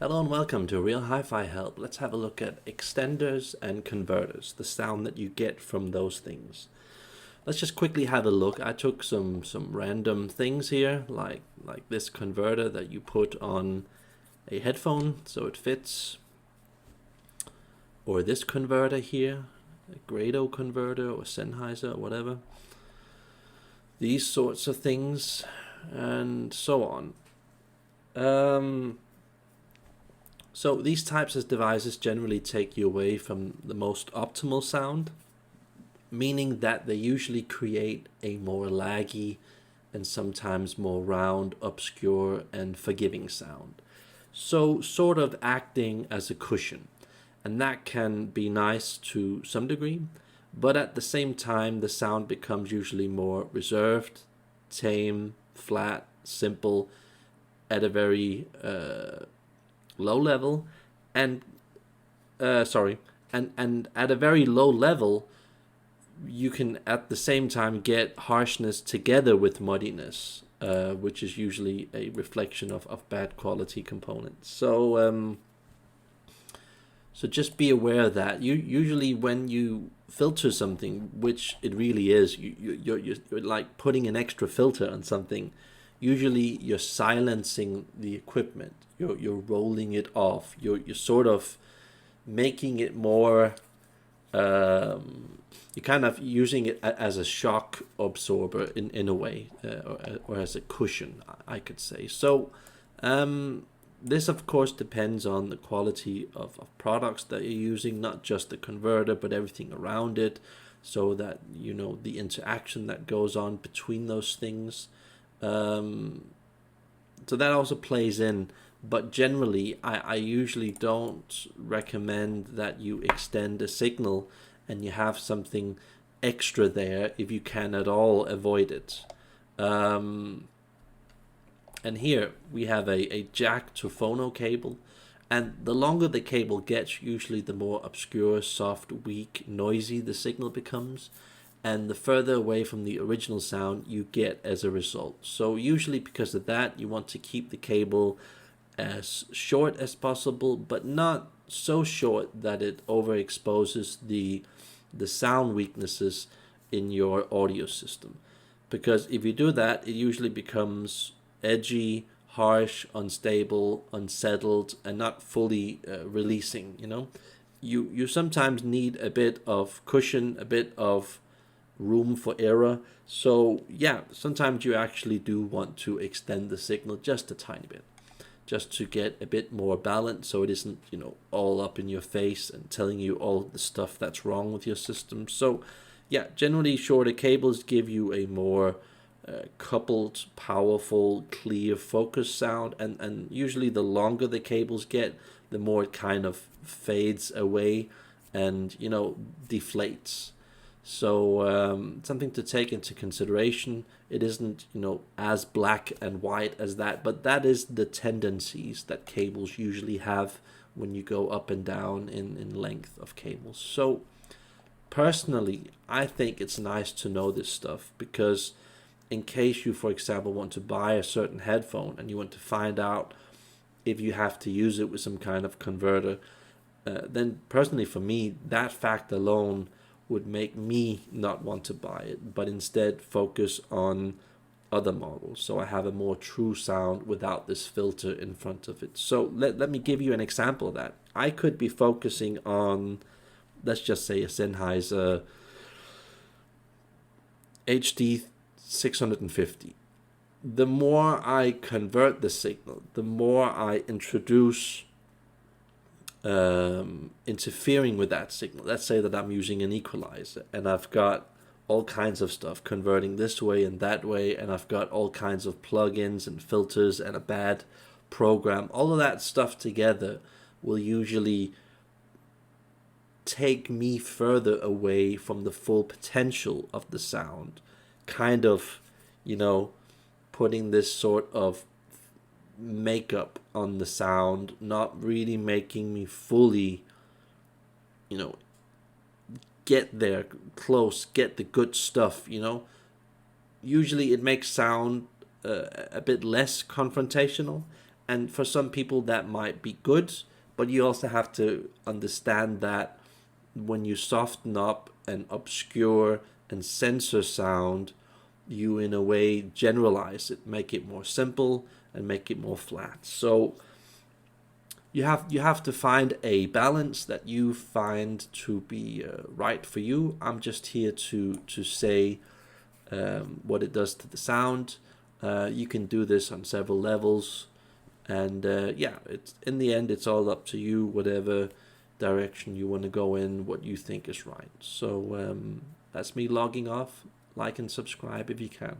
Hello and welcome to Real Hi-Fi Help. Let's have a look at extenders and converters, the sound that you get from those things. Let's just quickly have a look. I took some random things here, like this converter that you put on a headphone so it fits, or this converter here, a Grado converter or Sennheiser or whatever. These sorts of things, and so on. So these types of devices generally take you away from the most optimal sound, meaning that they usually create a more laggy and sometimes more round, obscure, and forgiving sound. So sort of acting as a cushion. And that can be nice to some degree, but at the same time, the sound becomes usually more reserved, tame, flat, simple, at a very low level, and and at a very low level, you can at the same time get harshness together with muddiness, which is usually a reflection of bad quality components. So just be aware of that. Usually when you filter something, which it really is, you're like putting an extra filter on something. Usually you're silencing the equipment. You're rolling it off. You're sort of making it more. You're kind of using it as a shock absorber in a way, or as a cushion, I could say. So this of course depends on the quality of products that you're using, not just the converter but everything around it, so that you know the interaction that goes on between those things. So that also plays in, but generally I usually don't recommend that you extend a signal and you have something extra there if you can at all avoid it. And here we have a jack to phono cable, and the longer the cable gets, usually the more obscure, soft, weak, noisy the signal becomes, and the further away from the original sound you get as a result. So usually because of that, you want to keep the cable as short as possible, but not so short that it overexposes the sound weaknesses in your audio system. Because if you do that, it usually becomes edgy, harsh, unstable, unsettled, and not fully releasing. You sometimes need a bit of cushion, a bit of room for error. So yeah, sometimes you actually do want to extend the signal just a tiny bit, just to get a bit more balance, so it isn't all up in your face and telling you all the stuff that's wrong with your system. So yeah, generally shorter cables give you a more coupled, powerful, clear, focused sound, and usually the longer the cables get, the more it kind of fades away and deflates. So something to take into consideration. It isn't as black and white as that, but that is the tendencies that cables usually have when you go up and down in length of cables. So personally, I think it's nice to know this stuff, because in case you, for example, want to buy a certain headphone and you want to find out if you have to use it with some kind of converter, then personally for me, that fact alone would make me not want to buy it, but instead focus on other models, so I have a more true sound without this filter in front of it. So let me give you an example of that. I could be focusing on, let's just say, a Sennheiser HD 650. The more I convert the signal, the more I introduce interfering with that signal. Let's say that I'm using an equalizer and I've got all kinds of stuff converting this way and that way, and I've got all kinds of plugins and filters and a bad program. All of that stuff together will usually take me further away from the full potential of the sound, kind of putting this sort of makeup on the sound, not really making me fully get there close, get the good stuff. Usually it makes sound a bit less confrontational, And for some people that might be good, but you also have to understand that when you soften up and obscure and censor sound, you in a way generalize it, make it more simple and make it more flat. So you have to find a balance that you find to be right for you. I'm just here to say what it does to the sound. You can do this on several levels, and yeah, it's in the end it's all up to you. Whatever direction you want to go in, what you think is right. So that's me logging off. Like and subscribe if you can.